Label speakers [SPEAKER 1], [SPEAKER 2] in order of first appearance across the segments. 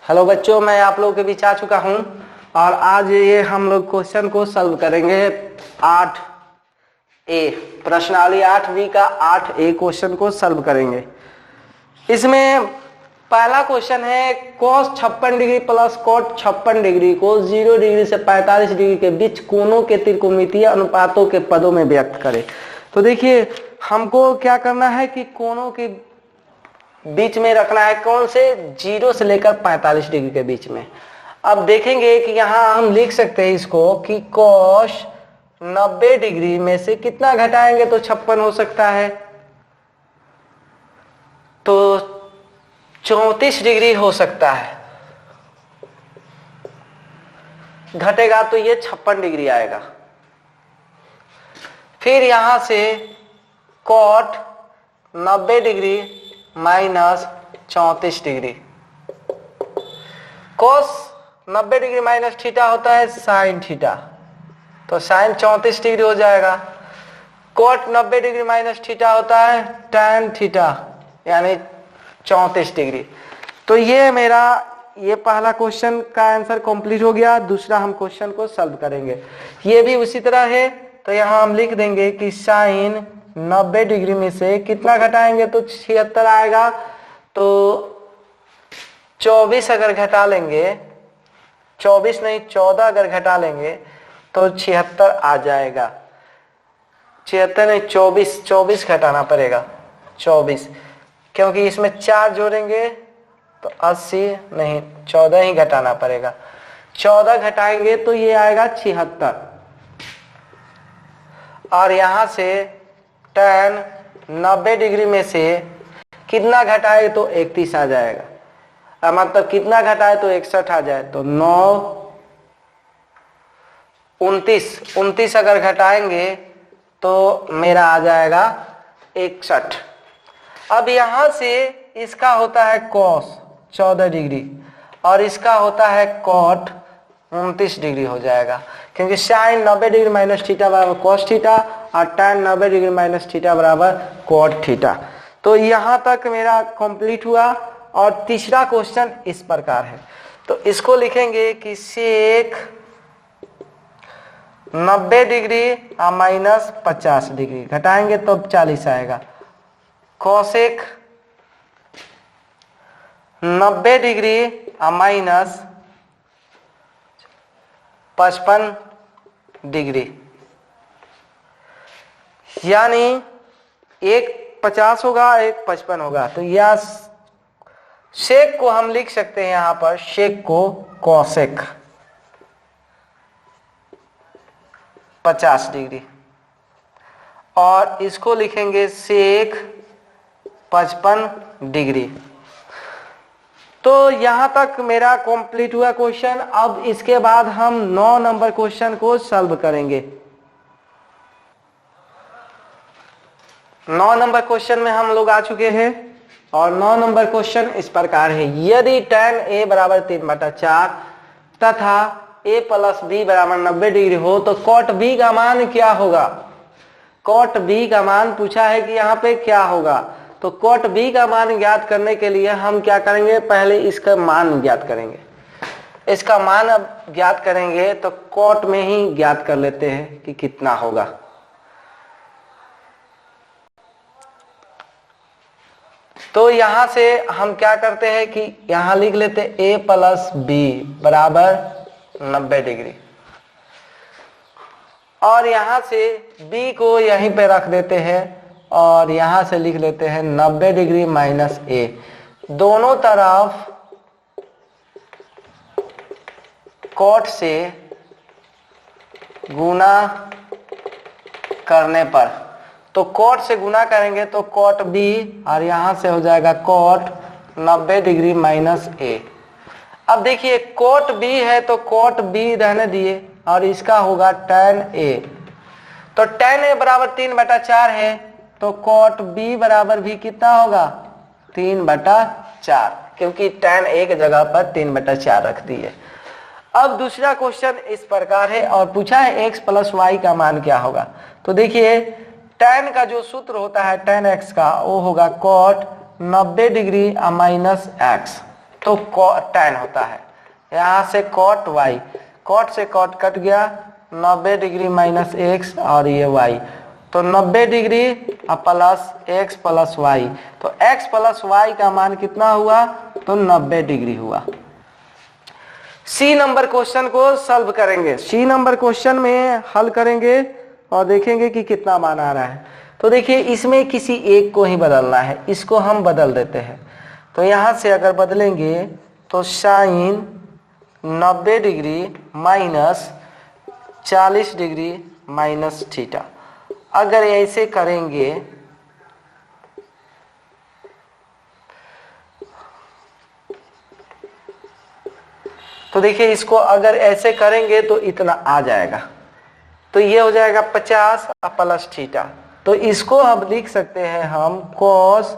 [SPEAKER 1] Hello बच्चों, मैं आप लोगों के बीच आ चुका हूं और आज ये हम लोग क्वेश्चन को सॉल्व करेंगे 8A प्रश्नावली 8B का 8A क्वेश्चन को सॉल्व करेंगे। इसमें पहला क्वेश्चन है cos 56 degree plus cot 56 degree को 0 डिग्री से 45 डिग्री के बीच कोणों के त्रिकोणमितीय अनुपातों के पदों में व्यक्त करें। तो देखिए हमको क्या करना है कि कोणों के बीच में रखना है, कौन से 0 से लेकर 45 डिग्री के बीच में। अब देखेंगे कि यहां हम लिख सकते हैं इसको कि cos 90 डिग्री में से कितना घटाएंगे तो 56 हो सकता है, तो 34 डिग्री हो सकता है, घटेगा तो ये 56 डिग्री आएगा। फिर यहां से cot 90 degree minus 34 degree, cos 90 degree minus theta होता है साइन थीटा, तो साइन 34 डिग्री हो जाएगा। cot 90 डिग्री माइनस थीटा होता है tan थीटा यानी 34 डिग्री। तो ये मेरा ये पहला क्वेश्चन का आंसर कंप्लीट हो गया। दूसरा हम क्वेश्चन को सॉल्व करेंगे, ये भी उसी तरह है। तो यहाँ हम लिख देंगे कि साइन 90 डिग्री में से कितना घटाएंगे तो 76 आएगा, तो 24 अगर घटा लेंगे, 24 नहीं 14 अगर घटा लेंगे तो 76 आ जाएगा। 76 नहीं 24 घटाना पड़ेगा, 24, क्योंकि इसमें 4 जोड़ेंगे तो 80 नहीं 14 ही घटाना पड़ेगा। 14 घटाएंगे तो ये आएगा 76 और यहां से tan 90 डिग्री में से कितना घटाए तो 31 आ जाएगा। मतलब कितना घटाए तो 61 आ जाए, तो 9 29 अगर घटाएंगे तो मेरा आ जाएगा 61। अब यहां से इसका होता है cos 14 डिग्री और इसका होता है cot 29 डिग्री हो जाएगा, क्योंकि साइन 90 डिग्री माइनस थीटा बराबर cos थीटा और tan 90 डिग्री माइनस थीटा बराबर cot थीटा। तो यहां तक मेरा कंप्लीट हुआ। और तीसरा क्वेश्चन इस प्रकार है, तो इसको लिखेंगे कि सेक 90 डिग्री माइनस 50 डिग्री घटाएंगे तो 40 आएगा। कोसेक 90 डिग्री माइनस 55 डिग्री, यानी एक 50 होगा एक 55 होगा। तो यह सेक को हम लिख सकते हैं यहां पर, सेक को कोसेक 50 डिग्री और इसको लिखेंगे सेक 55 डिग्री। तो यहां तक मेरा कंप्लीट हुआ क्वेश्चन। अब इसके बाद हम 9 नंबर क्वेश्चन को सॉल्व करेंगे। 9 नंबर क्वेश्चन में हम लोग आ चुके हैं और 9 नंबर क्वेश्चन इस प्रकार है, यदि tan a बराबर 3/4 तथा a प्लस b बराबर 90 डिग्री हो तो cot b का मान क्या होगा। cot b का मान पूछा है कि यहाँ पे क्या होगा, तो cot b का मान ज्ञात करने के लिए हम क्या करेंगे, पहले इसका मान ज्ञात करेंगे। इसका मान अब ज्ञात करेंगे तो cot में ही ज्ञात कर लेते हैं कि कितना होगा। तो यहां से हम क्या करते हैं कि यहां लिख लेते a प्लस b बराबर 90 डिग्री और यहां से b को यहीं पे रख देते हैं और यहां से लिख लेते हैं 90 डिग्री माइनस a। दोनों तरफ cot से गुना करने पर, तो cot से गुना करेंगे तो cot b और यहां से हो जाएगा cot 90 डिग्री माइनस a। अब देखिए cot b है तो cot b रहने दिए और इसका होगा tan a, तो tan a बराबर 3/4 है तो cot b बराबर भी कितना होगा 3/4, क्योंकि tan a की जगह पर 3/4 रख दिए। अब दूसरा क्वेश्चन इस प्रकार है और पूछा है x प्लस वाई का मान क्या होगा। तो देखिए tan का जो सूत्र होता है tan x का, वो होगा cot 90 डिग्री माइनस x, तो tan होता है। यहाँ से cot y, cot से cot कट गया, 90 डिग्री माइनस x और ये y, तो 90 degree plus x plus y, तो x प्लस y का मान कितना हुआ, तो 90 डिग्री हुआ। सी नंबर क्वेश्चन को सॉल्व करेंगे, सी नंबर क्वेश्चन में हल करेंगे और देखेंगे कि कितना मान आ रहा है। तो देखिए इसमें किसी एक को ही बदलना है, इसको हम बदल देते हैं। तो यहाँ से अगर बदलेंगे तो sine 90 degree minus 40 degree minus theta, अगर ऐसे करेंगे तो देखिए इसको अगर ऐसे करेंगे तो इतना आ जाएगा, तो ये हो जाएगा 50 प्लस थीटा, तो इसको हम लिख सकते हैं हम cos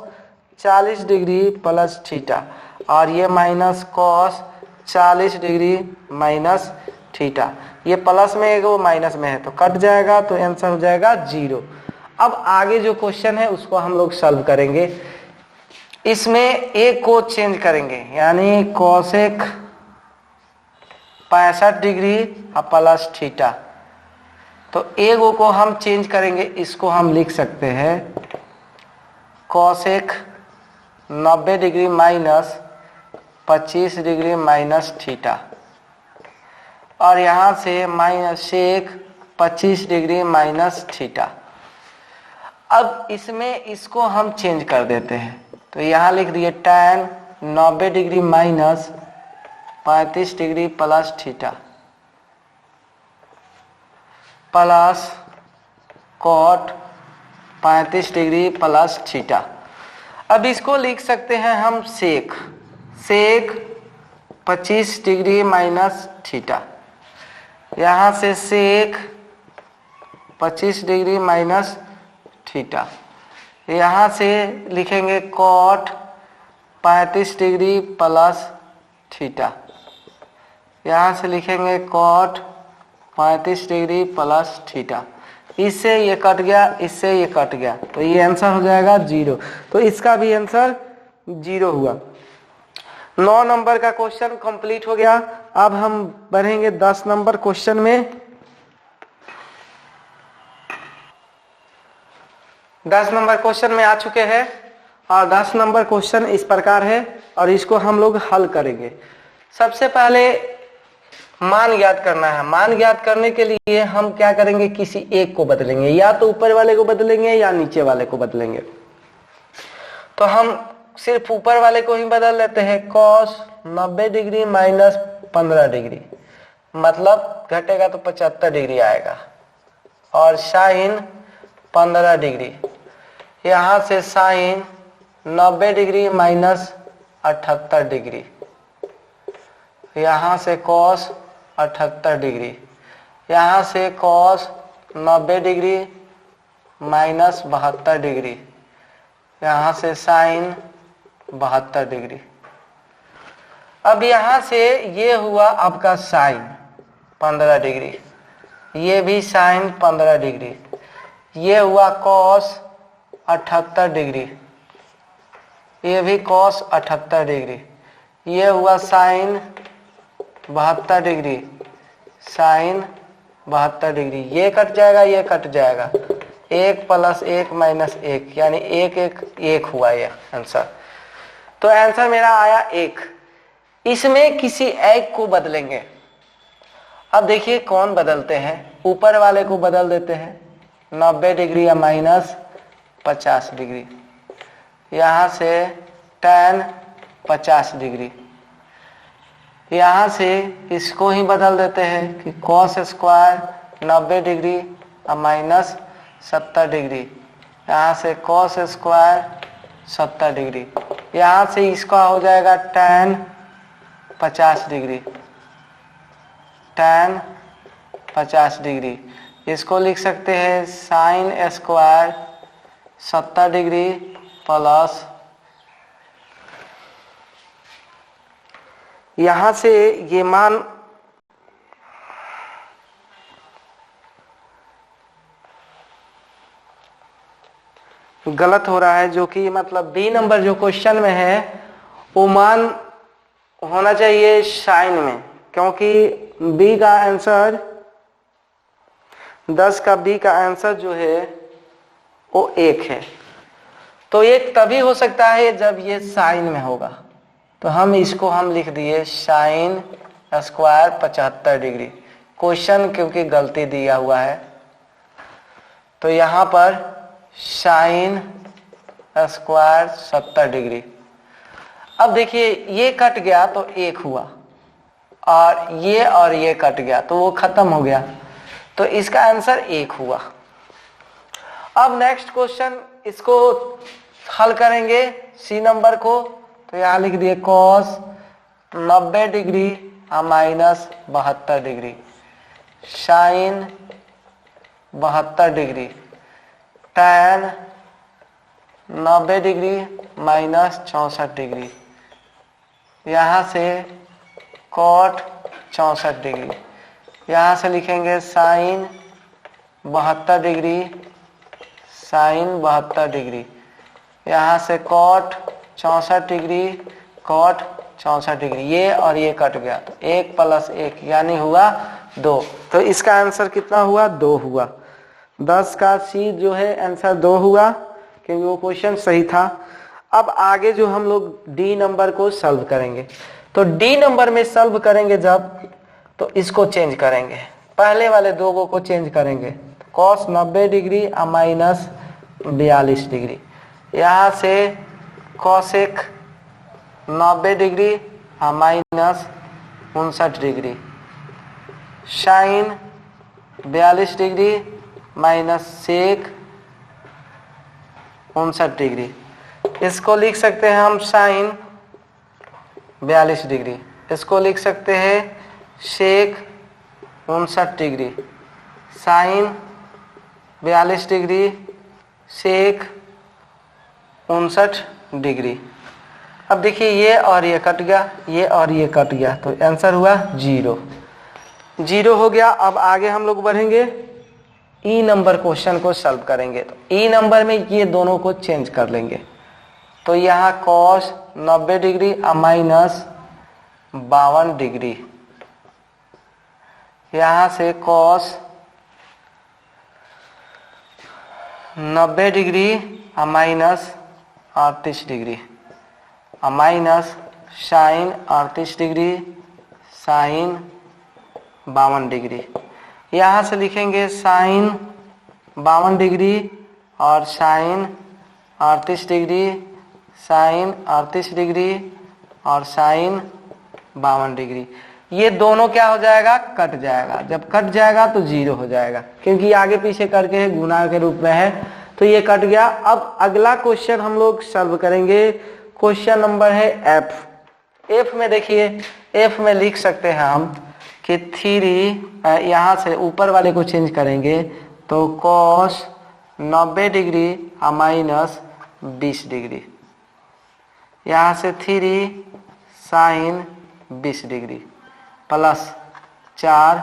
[SPEAKER 1] 40 डिग्री प्लस थीटा, और ये minus cos 40 degree minus theta, ये प्लस में है वो माइनस में है तो कट जाएगा, तो आंसर हो जाएगा 0। अब आगे जो क्वेश्चन है उसको हम लोग सॉल्व करेंगे। इसमें एक को चेंज करेंगे, यानी कोसेक 65 डिग्री प्लस थीटा, तो एगो को हम चेंज करेंगे, इसको हम लिख सकते हैं cosec 90 degree minus 25 degree minus theta, और यहाँ से minus sec 25 degree minus theta. अब इसमें इसको हम चेंज कर देते हैं, तो यहाँ लिख दिए tan 90 degree minus 35 degree plus theta plus cot 35 degree plus theta. अब इसको लिख सकते हैं हम सेक 25 डिग्री माइनस थीटा, यहाँ से सेक 25 डिग्री माइनस थीटा, यहाँ से लिखेंगे cot 35 डिग्री प्लस थीटा, यहाँ से लिखेंगे cot 35 डिग्री प्लस थीटा, इससे ये कट गया, इससे ये कट गया, तो ये आंसर हो जाएगा 0। तो इसका भी आंसर 0 हुआ। 9 नंबर का क्वेश्चन कंप्लीट हो गया। अब हम बढ़ेंगे 10 नंबर क्वेश्चन में। 10 नंबर क्वेश्चन में आ चुके हैं, और 10 नंबर क्वेश्चन इस प्रकार है और इसको हम लोग हल करेंगे। सबसे पहले मान ज्ञात करना है। मान ज्ञात करने के लिए हम क्या करेंगे, किसी एक को बदलेंगे, या तो ऊपर वाले को बदलेंगे या नीचे वाले को बदलेंगे। तो हम सिर्फ ऊपर वाले को ही बदल लेते हैं, cos 90 डिग्री माइनस 15 डिग्री, मतलब घटेगा तो 75 डिग्री आएगा, और साइन 15 डिग्री, यहाँ से साइन 90 डिग्री माइनस 78 डिग्री, यहाँ से cos 78 डिग्री, यहाँ से cos 90 डिग्री माइनस 72 डिग्री, यहाँ से साइन 72 डिग्री। अब यहाँ से ये हुआ आपका साइन 15 डिग्री, ये भी साइन 15 डिग्री, ये हुआ cos 78 डिग्री, ये भी cos 78 डिग्री, ये हुआ साइन 72 डिग्री, साइन 72 डिग्री, ये कट जाएगा, ये कट जाएगा, 1 प्लस 1 माइनस 1, यानी 1 1 1 हुआ ये आंसर। तो आंसर मेरा आया 1। इसमें किसी एक को बदलेंगे। अब देखिए कौन बदलते हैं, ऊपर वाले को बदल देते हैं 90 डिग्री या माइनस 50 डिग्री, यहाँ से tan 50 डिग्री, यहाँ से इसको ही बदल देते हैं कि cos स्क्वायर 90 डिग्री और माइनस 70 डिग्री, यहाँ से cos स्क्वायर 70 डिग्री, यहाँ से इसका हो जाएगा tan 50 डिग्री, tan 50 डिग्री, इसको लिख सकते हैं साइन स्क्वायर 70 डिग्री प्लस, यहाँ से ये मान गलत हो रहा है, जो कि मतलब बी नंबर जो क्वेश्चन में है वो मान होना चाहिए साइन में, क्योंकि बी का आंसर 10 का बी का आंसर जो है वो 1 है। तो एक तभी हो सकता है जब ये साइन में होगा। तो हम इसको हम लिख दिए साइन स्क्वायर 75 डिग्री। क्वेश्चन क्योंकि गलती दिया हुआ है तो यहां पर साइन स्क्वायर 70 डिग्री। अब देखिए ये कट गया तो 1 हुआ और ये कट गया तो वो खत्म हो गया, तो इसका आंसर 1 हुआ। अब नेक्स्ट क्वेश्चन इसको हल करेंगे सी नंबर को। तो यहां लिख दिए cos 90 degree minus 72 degree, sine 72 degree, tan 90 degree minus 64 degree, यहाँ से कॉट 64 डिग्री, यहाँ से लिखेंगे साइन 72 डिग्री, साइन 72 डिग्री, यहाँ से कॉट 64 डिग्री, कॉट 64 डिग्री, ये और ये कट गया तो 1 + 1 यानी हुआ 2। तो इसका आंसर कितना हुआ? 2 हुआ। 10 का सी जो है आंसर 2 हुआ क्योंकि वो क्वेश्चन सही था। अब आगे जो हम लोग डी नंबर को सॉल्व करेंगे, तो डी नंबर में सॉल्व करेंगे जब, तो इसको चेंज करेंगे, पहले वाले दो को चेंज करेंगे। कॉस 90 डिग्री माइनस 42 डिग्री, यहाँ से cosec 90 degree minus 59 degree, sine 42 degree minus sec 59 degree. इसको लिख सकते हैं हम साइन 42 डिग्री, इसको लिख सकते हैं सेक 59 डिग्री, साइन 42 डिग्री, सेक 59 डिग्री। अब देखिए ये और ये कट गया, ये और ये कट गया, तो आंसर हुआ 0। 0 हो गया। अब आगे हम लोग बढ़ेंगे, ई नंबर क्वेश्चन को सॉल्व करेंगे। तो ई नंबर में ये दोनों को चेंज कर लेंगे। तो यहाँ कॉस 90 डिग्री माइनस 52 डिग्री, यहाँ से cos 90 degree minus 38 degree minus sine 38 degree, sine 52 degree, यहाँ से लिखेंगे साइन 52 डिग्री और साइन 38 डिग्री, साइन 38 डिग्री और साइन 52 डिग्री। ये दोनों क्या हो जाएगा? कट जाएगा। जब कट जाएगा तो 0 हो जाएगा, क्योंकि आगे पीछे करके गुना के रूप में है, तो ये कट गया। अब अगला क्वेश्चन हम लोग सॉल्व करेंगे। क्वेश्चन नंबर है एफ। एफ में देखिए, एफ में लिख सकते हैं हम कि 3, यहाँ से ऊपर वाले को चेंज करेंगे तो कॉस 90 डिग्री माइनस 20 डिग्री, यहाँ से 3 साइन 20 डिग्री प्लस 4,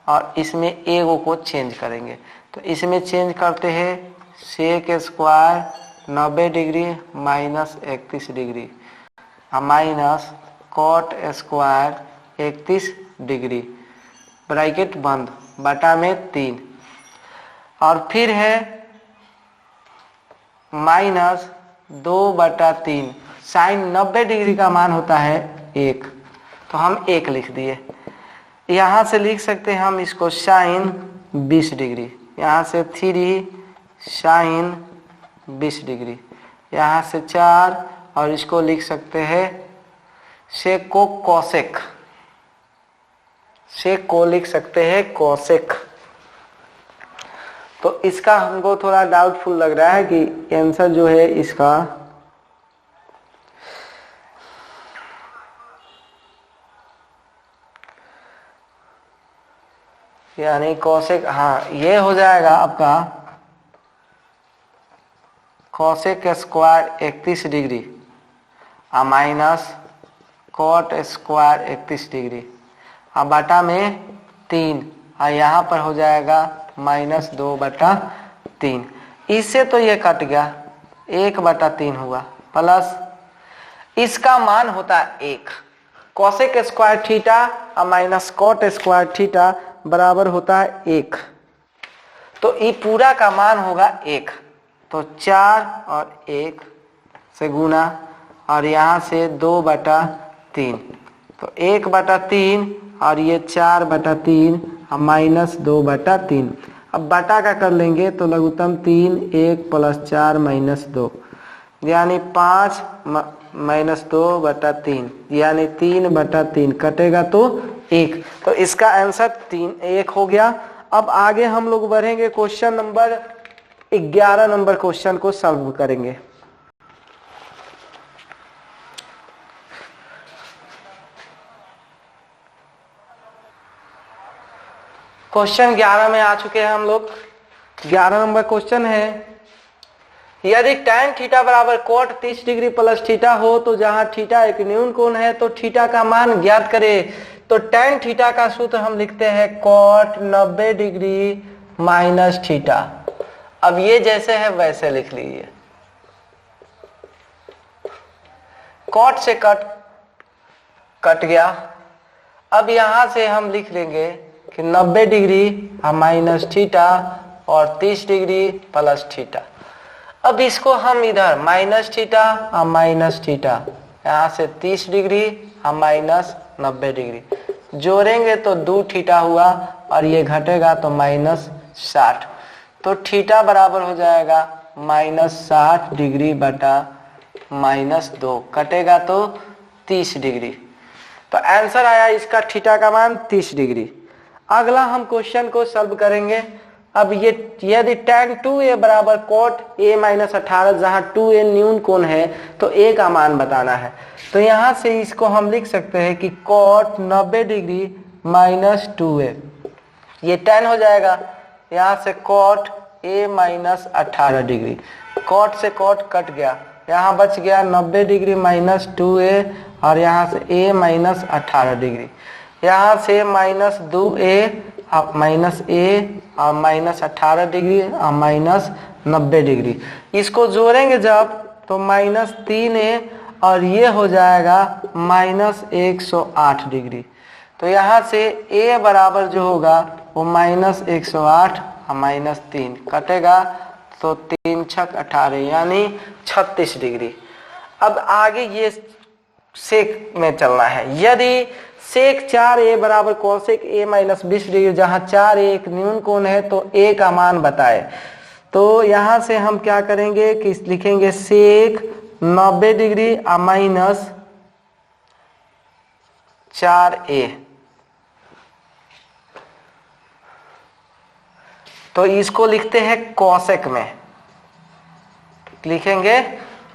[SPEAKER 1] और इसमें एगो को चेंज करेंगे। तो इसमें चेंज करते हैं sec square 90 degree minus 31 degree minus cot square 31 degree, bracket बंद, बटा में 3, और फिर है माइनस 2/3। साइन 90 डिग्री का मान होता है 1, तो हम 1 लिख दिए। यहाँ से लिख सकते हैं हम इसको साइन 20 डिग्री, यहाँ से 3 साइन 20 डिग्री, यहाँ से 4, और इसको लिख सकते हैं सेक को कोसेक, सेक को लिख सकते हैं कोसेक। तो इसका हमको थोड़ा डाउटफुल लग रहा है कि आंसर जो है इसका यानी कोसेक, हाँ ये हो जाएगा आपका cosec square 31 degree minus cot square 31 degree, बटा में 3, और यहाँ पर हो जाएगा माइनस 2/3। इससे तो ये कट गया, 1/3 हुआ, प्लस इसका मान होता है 1, कोसेक स्क्वायर थीटा और माइनस कॉट स्क्वायर थीटा बराबर होता है 1। तो ये पूरा का मान होगा 1। तो 4 और 1 से गुना और यहाँ से 2/3, तो 1/3 और ये 4/3 और माइनस 2/3। अब बटा का कर लेंगे तो लघुत्तम 3, 1 + 4 - 2 यानी 5 - 2/3 यानी 3/3 कटेगा तो 1। तो इसका आंसर 1 हो गया। अब आगे हम लोग बढ़ेंगे, क्वेश्चन नंबर 11 नंबर क्वेश्चन को सॉल्व करेंगे। क्वेश्चन 11 में आ चुके हैं हम लोग। 11 नंबर क्वेश्चन है, यदि tan थीटा बराबर cot 30 डिग्री प्लस थीटा हो तो जहां थीटा एक न्यून कोण है तो थीटा का मान ज्ञात करें। तो tan थीटा का सूत्र हम लिखते हैं cot 90 डिग्री माइनस थीटा। अब ये जैसे है वैसे लिख लीजिए, cot से कट गया। अब यहां से हम लिख लेंगे कि 90 डिग्री माइनस थीटा और 30 डिग्री प्लस थीटा। अब इसको हम इधर माइनस थीटा और माइनस थीटा, यहाँ से 30 डिग्री और माइनस 90 डिग्री जोड़ेंगे तो 2 थीटा हुआ और ये घटेगा तो -60। तो थीटा बराबर हो जाएगा -60 डिग्री बटा -2 कटेगा तो 30 डिग्री। तो आंसर आया इसका थीटा का मान 30 डिग्री। अगला हम क्वेश्चन को सॉल्व करेंगे। अब ये यदि tan 2a बराबर cot a - 18 जहां 2a न्यून कोण है तो a का मान बताना है। तो यहां से इसको हम लिख सकते हैं कि cot 90 डिग्री माइनस 2a, ये tan हो जाएगा। यहां से cot a - 18 डिग्री, cot से cot कट गया, यहाँ बच गया 90 डिग्री माइनस 2a और यहाँ से a - 18 डिग्री, यहाँ से -2a माइनस a और -18 डिग्री और -90 डिग्री। इसको जोड़ेंगे जब तो -3a और ये हो जाएगा -108 डिग्री। तो यहाँ से a बराबर जो होगा वो -108 और -3 कटेगा तो 3 × 6 = 18 यानी 36 डिग्री। अब आगे ये सेक में चलना है। यदि सेक 4a बराबर कोसेक a - 20 डिग्री जहां 4a एक न्यून कोण है तो a का मान बताए। तो यहां से हम क्या करेंगे कि लिखेंगे सेक 90 डिग्री माइनस 4a। तो इसको लिखते हैं कोसेक में, लिखेंगे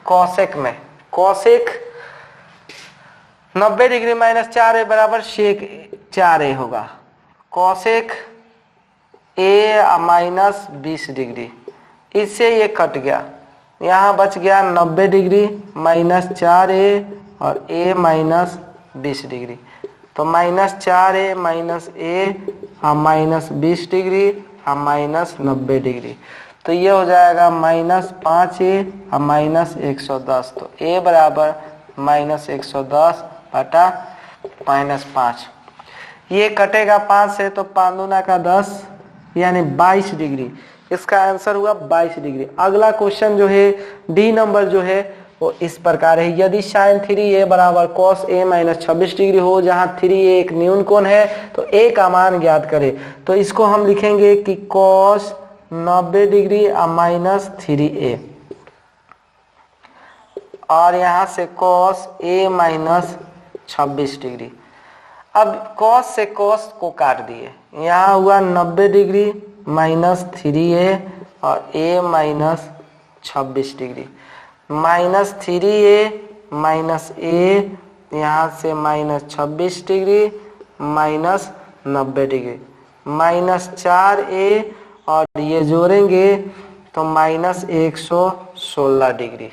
[SPEAKER 1] कोसेक में। कोसेक 90 डिग्री माइनस 4a बराबर सेक 4a होगा। कोसेक a माइनस 20 डिग्री, इससे ये कट गया, यहाँ बच गया 90 डिग्री माइनस 4a और a माइनस 20 डिग्री। तो -4a माइनस a और -20 डिग्री और -90 डिग्री। तो ये हो जाएगा -5a और -110। तो a बराबर -110 बटा -5। ये कटेगा 5 से तो 5 दूना का 10 यानी 22 डिग्री। इसका आंसर हुआ 22 डिग्री। अगला क्वेश्चन जो है डी नंबर जो है वो इस प्रकार है, यदि sin 3a बराबर cos a - 26 डिग्री हो जहां 3a एक न्यून कोण है तो a का मान ज्ञात करें। तो इसको हम लिखेंगे कि cos 90 डिग्री माइनस 3a और यहाँ से cos a माइनस 26 डिग्री। अब cos से cos को काट दिए, यहाँ हुआ 90 डिग्री माइनस 3a और a minus 26 degree, -3a minus a, यहाँ से -26 डिग्री माइनस 90 डिग्री, -4a और ये जोड़ेंगे तो -116 डिग्री।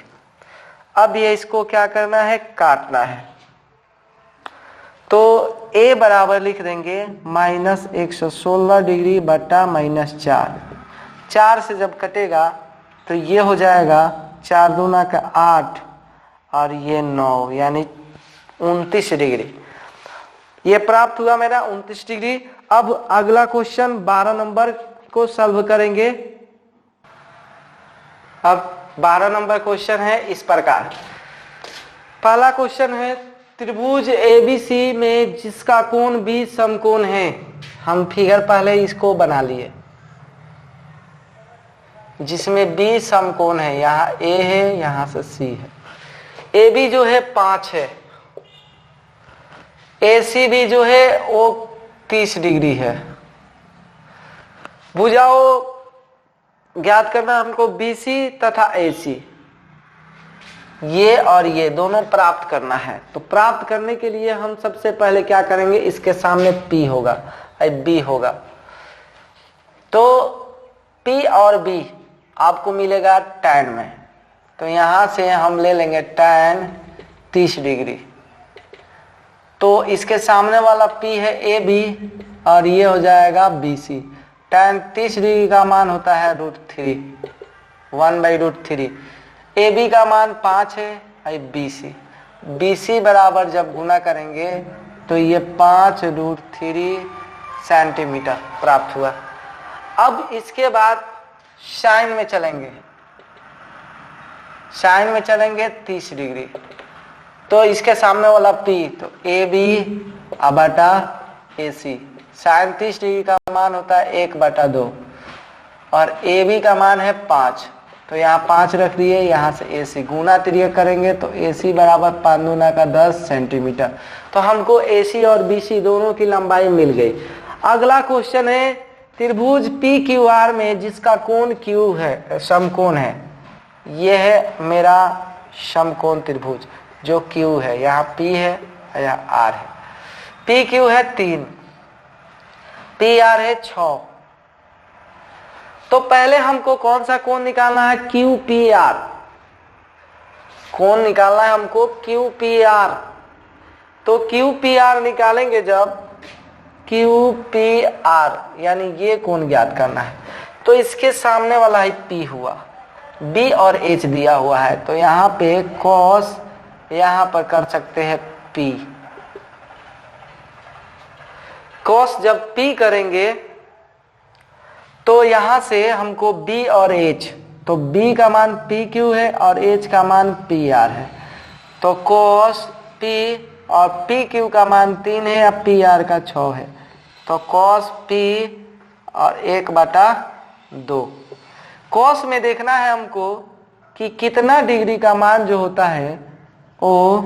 [SPEAKER 1] अब ये इसको क्या करना है, काटना है। तो a बराबर लिख देंगे -116 डिग्री बटा -4। 4 से जब कटेगा तो ये हो जाएगा 4 दूना का 8 और ये 9 यानी 29 डिग्री। ये प्राप्त हुआ मेरा 29 डिग्री। अब अगला क्वेश्चन 12 नंबर को सॉल्व करेंगे। अब 12 नंबर क्वेश्चन है इस प्रकार। पहला क्वेश्चन है त्रिभुज एबीसी में जिसका कोण बी समकोण है। हम फिगर पहले इसको बना लिए, जिसमें बी समकोण है। यहाँ ए है, यहाँ से सी है। ए बी जो है 5 है, ए सी भी जो है वो 30 डिग्री है। भुजाओं ज्ञात करना हमको बीसी तथा एसी, ये और ये दोनों प्राप्त करना है। तो प्राप्त करने के लिए हम सबसे पहले क्या करेंगे, इसके सामने P होगा, B होगा। तो P और B आपको मिलेगा tan में। तो यहां से हम ले लेंगे tan 30 डिग्री। तो इसके सामने वाला P है AB और ये हो जाएगा BC। tan 30 डिग्री का मान होता है √3, 1/√3। AB का मान 5 है, BC बराबर जब गुना करेंगे तो ये 5√3 सेंटीमीटर प्राप्त हुआ। अब इसके बाद साइन में चलेंगे, साइन में चलेंगे 30 डिग्री। तो इसके सामने वाला P, तो AB बटा AC। साइन 30 डिग्री का मान होता है 1/2 और AB का मान है 5। तो यहाँ 5 रख दिए, यहाँ से AC गुना तिर्यक करेंगे तो AC बराबर 5 दूना का 10 सेंटीमीटर। तो हमको AC और BC दोनों की लंबाई मिल गई। अगला क्वेश्चन है त्रिभुज PQR में जिसका कोण Q है, समकोण है। यह है मेरा समकोण त्रिभुज जो Q है। यहाँ P है, यहाँ R है। PQ है 3, PR है 6। तो पहले हमको कौन सा कोण निकालना है, QPR। कोण निकालना है हमको QPR। तो QPR निकालेंगे जब, QPR यानी ये कोण ज्ञात करना है। तो इसके सामने वाला ही P हुआ, B और H दिया हुआ है। तो यहाँ पे cos, यहाँ पर कर सकते हैं P। cos जब P करेंगे तो यहां से हमको B और H, तो B का मान PQ है और H का मान PR है। तो cos P और PQ का मान 3 है या PR का 6 है। तो cos P और 1/2। cos में देखना है हमको कि कितना डिग्री का मान जो होता है वो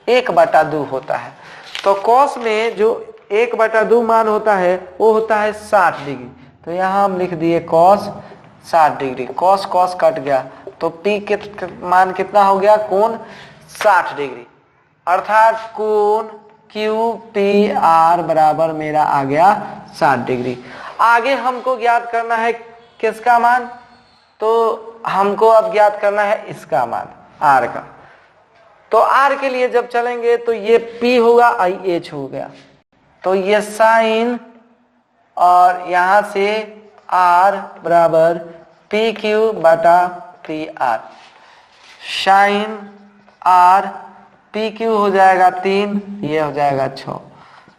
[SPEAKER 1] 1/2 होता है। तो cos में जो 1/2 मान होता है वो होता है 60 डिग्री। तो यहाँ हम लिख दिए cos 60 degree. cos cos cut गया तो P के मान कितना हो गया, कोण 60 डिग्री। अर्थात कोण QPR बराबर मेरा आ गया 60 डिग्री। आगे हमको ज्ञात करना है किसका मान, तो हमको अब ज्ञात करना है इसका मान, R का। तो R के लिए जब चलेंगे तो ये P होगा, IH हो गया। तो ये साइन और यहां से R बराबर PQ/PR। साइन R PQ हो जाएगा 3, ये हो जाएगा 6।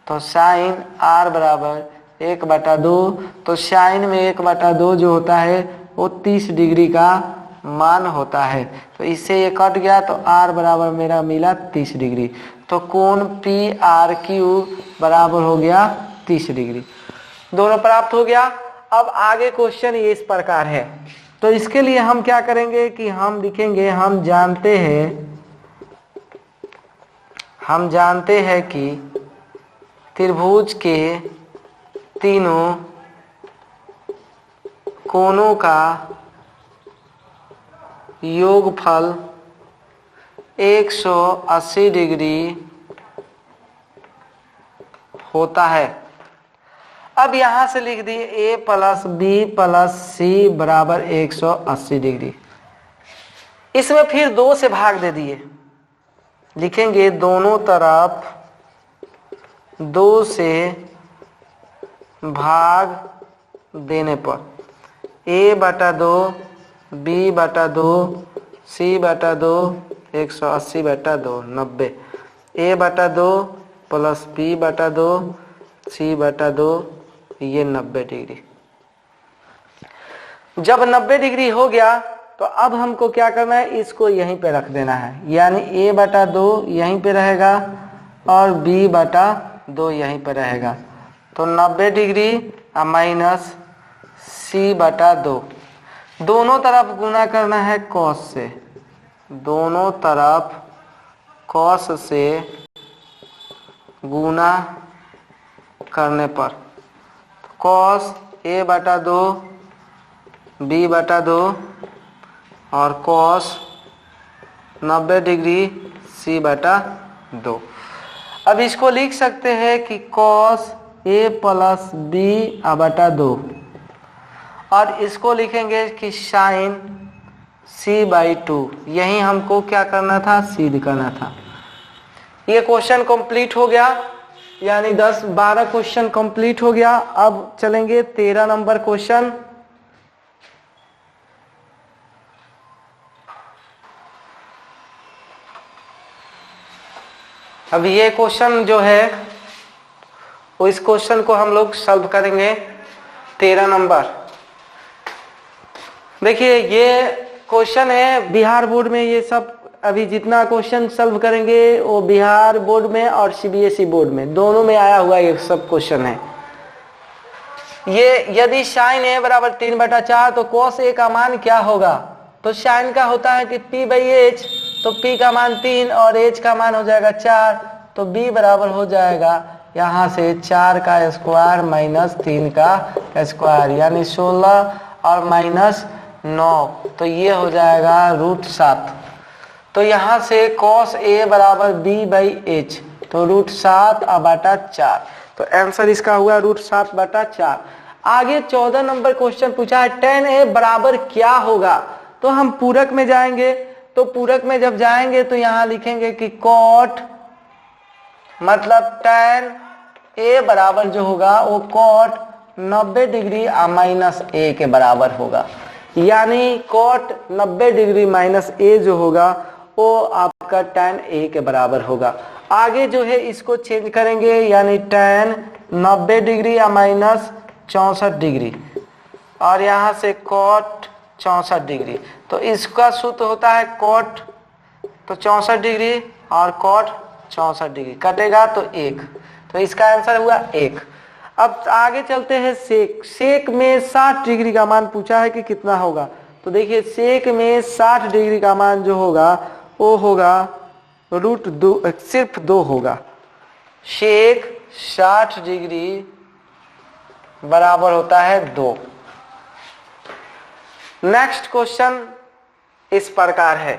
[SPEAKER 1] तो साइन R बराबर 1/2। तो साइन में 1/2 जो होता है वो 30 डिग्री का मान होता है। तो इससे ये कट गया तो R बराबर मेरा मिला 30 डिग्री। तो कोण PRQ बराबर हो गया 30 डिग्री। दोनों प्राप्त हो गया। अब आगे क्वेश्चन ये इस प्रकार है। तो इसके लिए हम क्या करेंगे कि हम लिखेंगे, हम जानते हैं कि त्रिभुज के तीनों कोणों का योगफल 180 डिग्री होता है। अब यहां से लिख दिए A + B + C बराबर 180 डिग्री। इसमें फिर 2 से भाग दे दिए, लिखेंगे दोनों तरफ 2 से भाग देने पर A/2 B/2 C/2 180/2 90। A/2 plus P बटा 2 सी बटा 2, ये 90 डिग्री। जब 90 डिग्री हो गया तो अब हमको क्या करना है, इसको यहीं पे रख देना है, यानी a बटा 2 यहीं पे रहेगा और b बटा 2 यहीं पे रहेगा। तो 90 डिग्री माइनस c बटा 2, दोनों तरफ गुना करना है cos से, दोनों तरफ cos से गुना करने पर cos a बटा 2 b बटा 2 और cos 90 डिग्री c बटा 2। अब इसको लिख सकते हैं कि cos a प्लस b बटा 2, और इसको लिखेंगे कि साइन c बाई 2। यही हमको क्या करना था, सिद्ध करना था। ये क्वेश्चन कंप्लीट हो गया, यानी 10-12 क्वेश्चन कंप्लीट हो गया। अब चलेंगे 13 नंबर क्वेश्चन। अब ये क्वेश्चन जो है वो, इस क्वेश्चन को हम लोग सॉल्व करेंगे 13 नंबर। देखिए ये क्वेश्चन है बिहार बोर्ड में, ये सब अभी जितना क्वेश्चन सॉल्व करेंगे वो बिहार बोर्ड में और सीबीएसई बोर्ड में दोनों में आया हुआ ये सब क्वेश्चन है। ये यदि साइन a बराबर 3/4 तो cos a का मान क्या होगा, तो साइन का होता है कि p/h, तो p का मान 3 और h का मान हो जाएगा 4, तो b बराबर हो जाएगा यहाँ से 4 का स्क्वायर माइनस 3 का स्क्वायर, यानी 16 और माइनस 9, तो ये हो जाएगा √7। तो यहाँ से cos a बराबर b/h, तो √7/4, तो आंसर इसका हुआ √7/4। आगे 14 नंबर क्वेश्चन पूछा है tan a बराबर क्या होगा, तो हम पूरक में जाएंगे। तो पूरक में जब जाएंगे तो यहाँ लिखेंगे कि cot मतलब tan a बराबर जो होगा वो cot 90 डिग्री माइनस a के बराबर होगा, यानी cot 90 डिग्री माइनस a जो होगा वो आपका tan a के बराबर होगा। आगे जो है इसको चेंज करेंगे, यानी tan 90 डिग्री माइनस 64 डिग्री, और यहाँ से cot 64 डिग्री, तो इसका सूत्र होता है cot तो 64 डिग्री और cot 64 डिग्री, कटेगा तो 1, तो इसका आंसर हुआ 1। अब आगे चलते हैं सेक। सेक में 60 डिग्री का मान पूछा है कि कितना होगा, तो देखिए सेक में 60 डिग्री का मान जो होगा वो होगा √2, सिर्फ 2 होगा। सेक 60 डिग्री बराबर होता है 2। नेक्स्ट क्वेश्चन इस प्रकार है।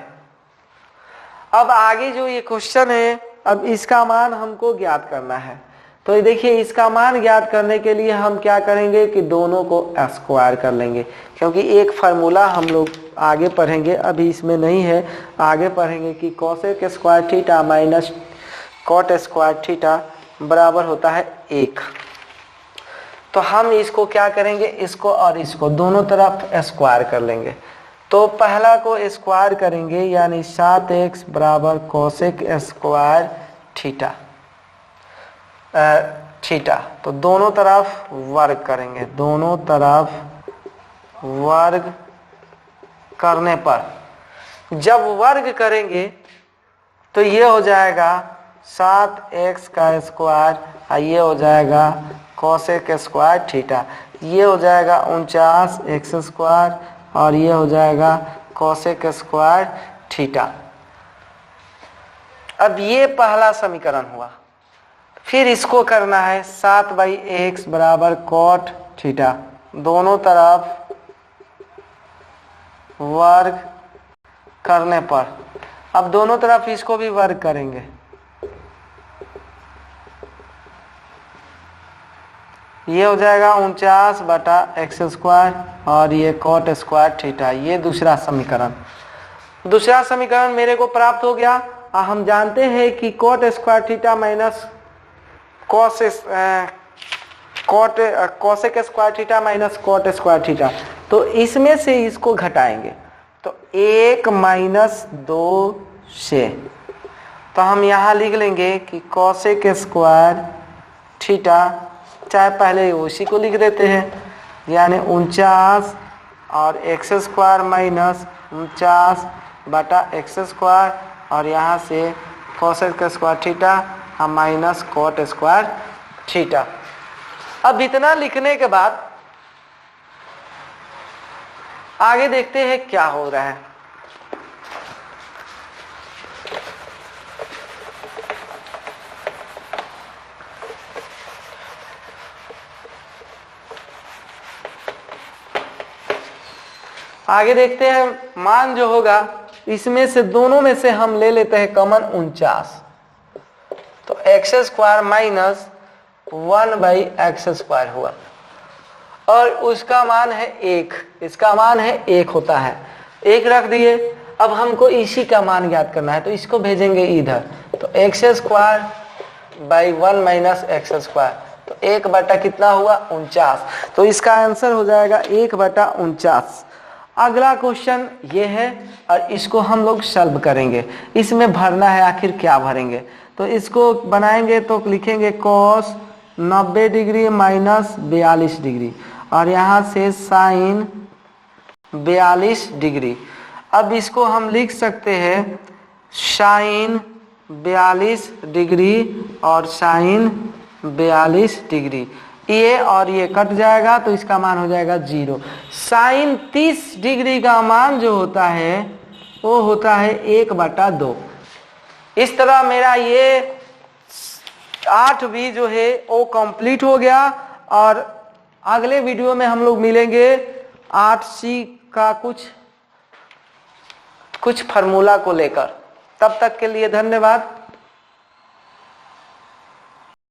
[SPEAKER 1] अब आगे जो ये क्वेश्चन है, अब इसका मान हमको ज्ञात करना है। तो देखिए इसका मान ज्ञात करने के लिए हम क्या करेंगे कि दोनों को स्क्वायर कर लेंगे, क्योंकि एक फार्मूला हम लोग आगे पढ़ेंगे, अभी इसमें नहीं है, आगे पढ़ेंगे कि cosec square theta minus cot square theta बराबर होता है 1। तो हम इसको क्या करेंगे, इसको और इसको दोनों तरफ स्क्वायर कर लेंगे। तो पहला को स्क्वायर करेंगे, यानी 7x बराबर कोसेक स्क्वायर थीटा थीटा, तो दोनों तरफ वर्ग करेंगे। दोनों तरफ वर्ग करने पर जब वर्ग करेंगे तो ये हो जाएगा 7x का स्क्वायर, ये हो जाएगा कोसेक स्क्वायर थीटा, ये हो जाएगा 49x स्क्वायर, और ये हो जाएगा कोसेक स्क्वायर थीटा। अब ये पहला समीकरण हुआ। फिर इसको करना है 7/x बराबर कॉट थीटा, दोनों तरफ वर्ग करने पर, अब दोनों तरफ इसको भी वर्ग करेंगे। ये हो जाएगा 49/x स्क्वायर, और ये कॉट स्क्वायर थीटा, ये दूसरा समीकरण। दूसरा समीकरण मेरे को प्राप्त हो गया। हम जानते हैं कि cot square theta minus cosec square theta minus cot square theta, तो इसमें से इसको घटाएंगे, तो 1 - 2 से, तो हम यहाँ लिख लेंगे कि कोसेक स्क्वायर थीटा, चाहे पहले उसी को लिख देते हैं, यानी 49 और एक्स स्क्वायर माइनस 49/x², और यहाँ से कोसेक स्क्वायर थीटा हम माइनस कोट स्क्वायर थीटा। अब इतना लिखने के बाद आगे देखते हैं क्या हो रहा है। आगे देखते हैं, मान जो होगा इसमें से दोनों में से हम ले लेते हैं कॉमन 49, तो x² माइनस 1/x² हुआ, और उसका मान है 1, इसका मान है 1 होता है, 1 रख दिए। अब हमको इसी का मान ज्ञात करना है, तो इसको भेजेंगे इधर, तो x²/1 माइनस x², तो 1 बटा कितना हुआ 49, तो इसका आंसर हो जाएगा 1/49। अगला क्वेश्चन ये है और इसको हम लोग सॉल्व करेंगे। इसमें भरना है, आखिर क्या भरेंगे, तो इसको बनाएंगे तो लिखेंगे cos 90 डिग्री माइनस 42 डिग्री, और यहाँ से साइन 42 डिग्री। अब इसको हम लिख सकते हैं साइन 42 डिग्री और साइन 42 डिग्री, ये और ये कट जाएगा तो इसका मान हो जाएगा 0। साइन 30 डिग्री का मान जो होता है वो होता है 1/2। इस तरह मेरा ये 8 जो है वो कंप्लीट हो गया, और अगले वीडियो में हम लोग मिलेंगे 8C का कुछ फार्मूला को लेकर। तब तक के लिए धन्यवाद।